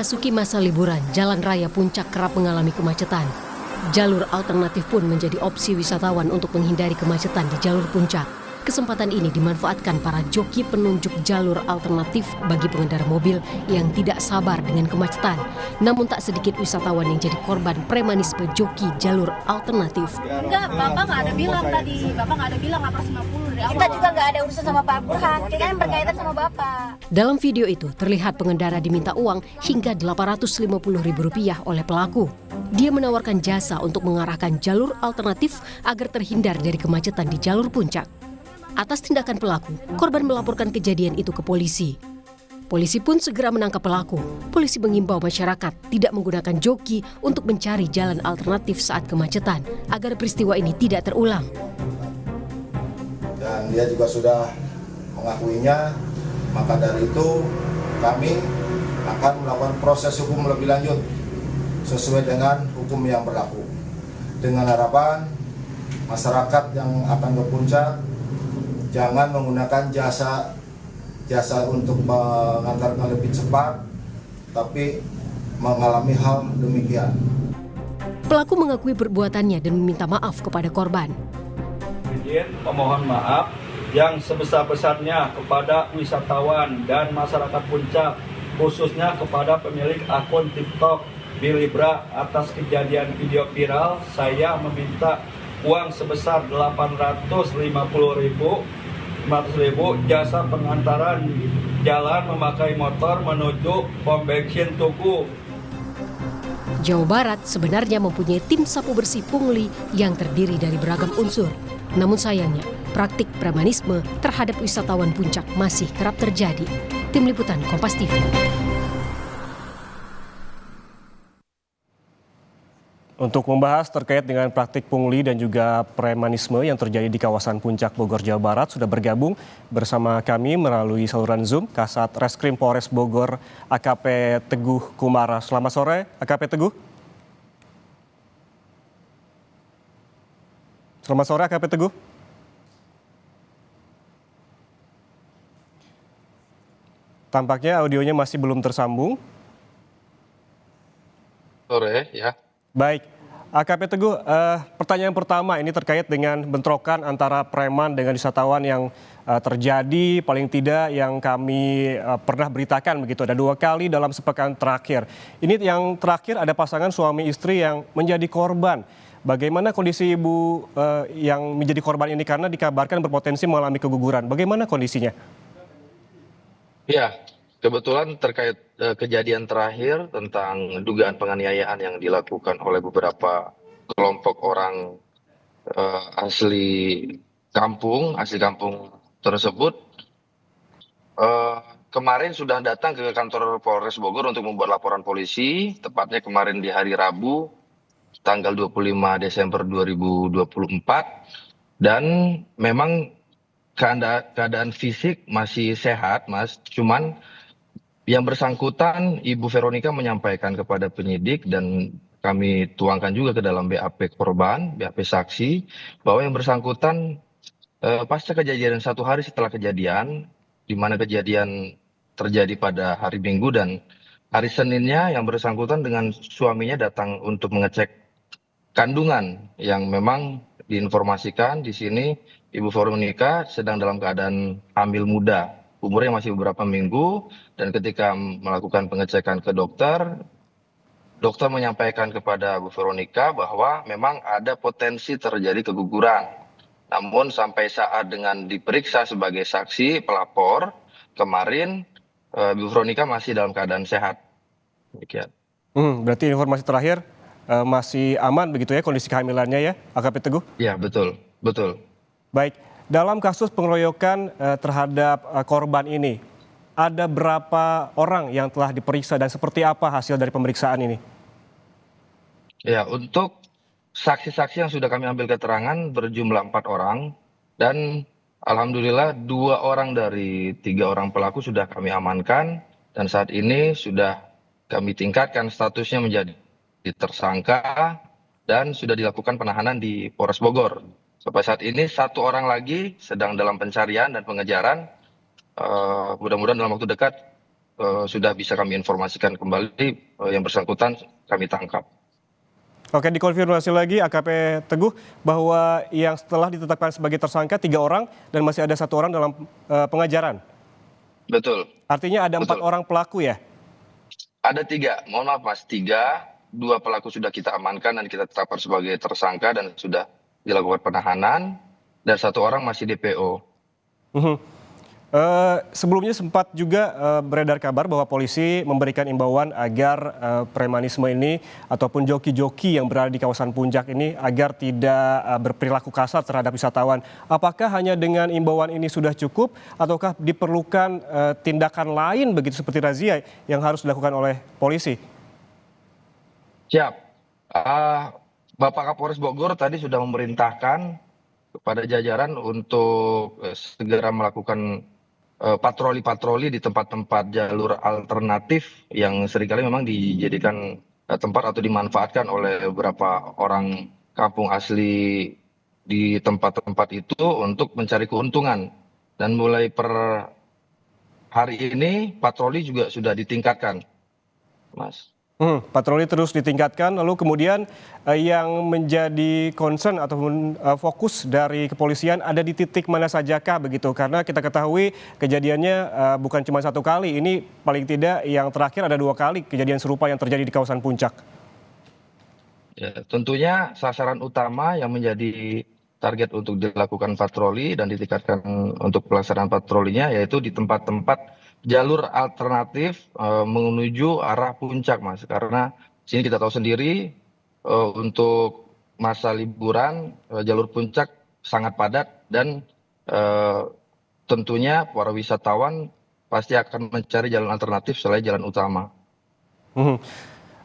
Memasuki masa liburan, Jalan Raya Puncak kerap mengalami kemacetan. Jalur alternatif pun menjadi opsi wisatawan untuk menghindari kemacetan di jalur puncak. Kesempatan ini dimanfaatkan para joki penunjuk jalur alternatif bagi pengendara mobil yang tidak sabar dengan kemacetan. Namun tak sedikit wisatawan yang jadi korban premanisme joki jalur alternatif. Enggak, Bapak nggak ada bilang tadi. Bapak nggak ada bilang ngapres 50 dari awal. Kita juga nggak ada urusan sama Pak Burhan, kita yang berkaitan sama Bapak. Dalam video itu terlihat pengendara diminta uang hingga Rp850.000 oleh pelaku. Dia menawarkan jasa untuk mengarahkan jalur alternatif agar terhindar dari kemacetan di jalur puncak. Atas tindakan pelaku, korban melaporkan kejadian itu ke polisi. Polisi pun segera menangkap pelaku. Polisi mengimbau masyarakat tidak menggunakan joki untuk mencari jalan alternatif saat kemacetan agar peristiwa ini tidak terulang. Dan dia juga sudah mengakuinya, maka dari itu kami akan melakukan proses hukum lebih lanjut sesuai dengan hukum yang berlaku. Dengan harapan masyarakat yang akan ke puncak jangan menggunakan jasa untuk mengantarkan lebih cepat, tapi mengalami hal demikian. Pelaku mengakui perbuatannya dan meminta maaf kepada korban. Izin memohon maaf yang sebesar-besarnya kepada wisatawan dan masyarakat puncak, khususnya kepada pemilik akun TikTok Bilibra atas kejadian video viral. Saya meminta uang sebesar Rp850.000 jasa pengantaran jalan memakai motor menuju pom bensin Tugu. Jawa Barat sebenarnya mempunyai tim sapu bersih pungli yang terdiri dari beragam unsur. Namun sayangnya, praktik premanisme terhadap wisatawan puncak masih kerap terjadi. Tim Liputan Kompas TV. Untuk membahas terkait dengan praktik pungli dan juga premanisme yang terjadi di kawasan Puncak Bogor, Jawa Barat, sudah bergabung bersama kami melalui saluran Zoom Kasat Reskrim Polres Bogor AKP Teguh Kumara. Selamat sore, AKP Teguh. Selamat sore, AKP Teguh. Tampaknya audionya masih belum tersambung. Sore, ya. Baik, AKP Teguh, pertanyaan pertama ini terkait dengan bentrokan antara preman dengan wisatawan yang terjadi paling tidak yang kami pernah beritakan begitu. Ada 2 kali dalam sepekan terakhir. Ini yang terakhir ada pasangan suami istri yang menjadi korban. Bagaimana kondisi ibu yang menjadi korban ini karena dikabarkan berpotensi mengalami keguguran. Bagaimana kondisinya? Ya, kebetulan terkait kejadian terakhir tentang dugaan penganiayaan yang dilakukan oleh beberapa kelompok orang asli kampung tersebut, kemarin sudah datang ke kantor Polres Bogor untuk membuat laporan polisi, tepatnya kemarin di hari Rabu, tanggal 25 Desember 2024, dan memang keadaan fisik masih sehat, Mas, cuman yang bersangkutan, Ibu Veronica menyampaikan kepada penyidik dan kami tuangkan juga ke dalam BAP korban, BAP saksi, bahwa yang bersangkutan pasca kejadian 1 hari setelah kejadian, di mana kejadian terjadi pada hari Minggu dan hari Seninnya yang bersangkutan dengan suaminya datang untuk mengecek kandungan yang memang diinformasikan di sini Ibu Veronica sedang dalam keadaan hamil muda. Umurnya masih beberapa minggu, dan ketika melakukan pengecekan ke dokter menyampaikan kepada Bu Veronica bahwa memang ada potensi terjadi keguguran. Namun sampai saat dengan diperiksa sebagai saksi pelapor, kemarin Bu Veronica masih dalam keadaan sehat. Demikian. Berarti informasi terakhir masih aman begitu ya kondisi kehamilannya ya, AKP Teguh? Ya, betul. Baik. Dalam kasus pengeroyokan terhadap korban ini, ada berapa orang yang telah diperiksa dan seperti apa hasil dari pemeriksaan ini? Ya, untuk saksi-saksi yang sudah kami ambil keterangan berjumlah 4 orang, dan alhamdulillah 2 orang dari 3 orang pelaku sudah kami amankan, dan saat ini sudah kami tingkatkan statusnya menjadi tersangka dan sudah dilakukan penahanan di Polres Bogor. Sampai saat ini 1 orang lagi sedang dalam pencarian dan pengejaran. Mudah-mudahan dalam waktu dekat sudah bisa kami informasikan kembali yang bersangkutan kami tangkap. Oke, dikonfirmasi lagi AKP Teguh bahwa yang setelah ditetapkan sebagai tersangka 3 orang dan masih ada 1 orang dalam pengajaran. Betul. Artinya ada 4 Betul. orang pelaku ya? Ada 3, mohon maaf Mas, 3, 2 pelaku sudah kita amankan dan kita tetapkan sebagai tersangka dan sudah dilakukan penahanan, dan 1 orang masih DPO. Sebelumnya sempat juga beredar kabar bahwa polisi memberikan imbauan agar premanisme ini ataupun joki-joki yang berada di kawasan puncak ini agar tidak berperilaku kasar terhadap wisatawan. Apakah hanya dengan imbauan ini sudah cukup ataukah diperlukan tindakan lain begitu seperti razia yang harus dilakukan oleh polisi? Siap. Bapak Kapolres Bogor tadi sudah memerintahkan kepada jajaran untuk segera melakukan patroli-patroli di tempat-tempat jalur alternatif yang seringkali memang dijadikan tempat atau dimanfaatkan oleh beberapa orang kampung asli di tempat-tempat itu untuk mencari keuntungan. Dan mulai per hari ini patroli juga sudah ditingkatkan, Mas. Patroli terus ditingkatkan, lalu kemudian yang menjadi concern ataupun fokus dari kepolisian ada di titik mana sajakah begitu? Karena kita ketahui kejadiannya bukan cuma 1 kali, ini paling tidak yang terakhir ada 2 kali kejadian serupa yang terjadi di kawasan puncak. Ya, tentunya sasaran utama yang menjadi target untuk dilakukan patroli dan ditingkatkan untuk pelaksanaan patrolinya yaitu di tempat-tempat jalur alternatif menuju arah puncak, Mas. Karena sini kita tahu sendiri untuk masa liburan jalur puncak sangat padat dan tentunya para wisatawan pasti akan mencari jalan alternatif selain jalan utama.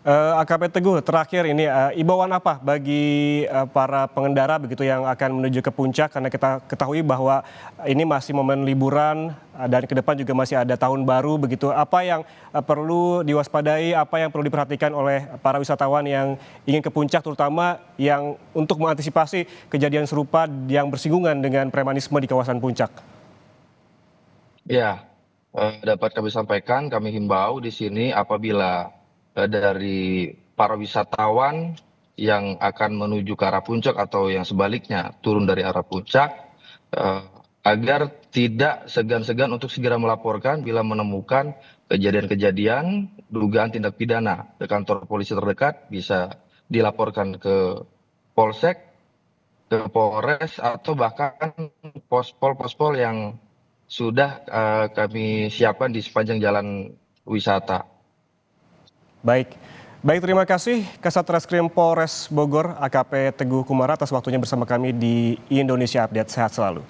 AKP Teguh, terakhir ini imbauan apa bagi para pengendara begitu yang akan menuju ke puncak, karena kita ketahui bahwa ini masih momen liburan dan ke depan juga masih ada tahun baru begitu. Apa yang perlu diwaspadai, apa yang perlu diperhatikan oleh para wisatawan yang ingin ke puncak, terutama yang untuk mengantisipasi kejadian serupa yang bersinggungan dengan premanisme di kawasan puncak? Ya, dapat kami sampaikan, kami himbau di sini apabila dari para wisatawan yang akan menuju ke arah puncak atau yang sebaliknya turun dari arah puncak, agar tidak segan-segan untuk segera melaporkan bila menemukan kejadian-kejadian dugaan tindak pidana ke kantor polisi terdekat, bisa dilaporkan ke Polsek, ke Polres, atau bahkan pospol-pospol yang sudah kami siapkan di sepanjang jalan wisata. Baik, terima kasih Kasat Reskrim Polres Bogor AKP Teguh Kumara atas waktunya bersama kami di Indonesia Update. Sehat selalu.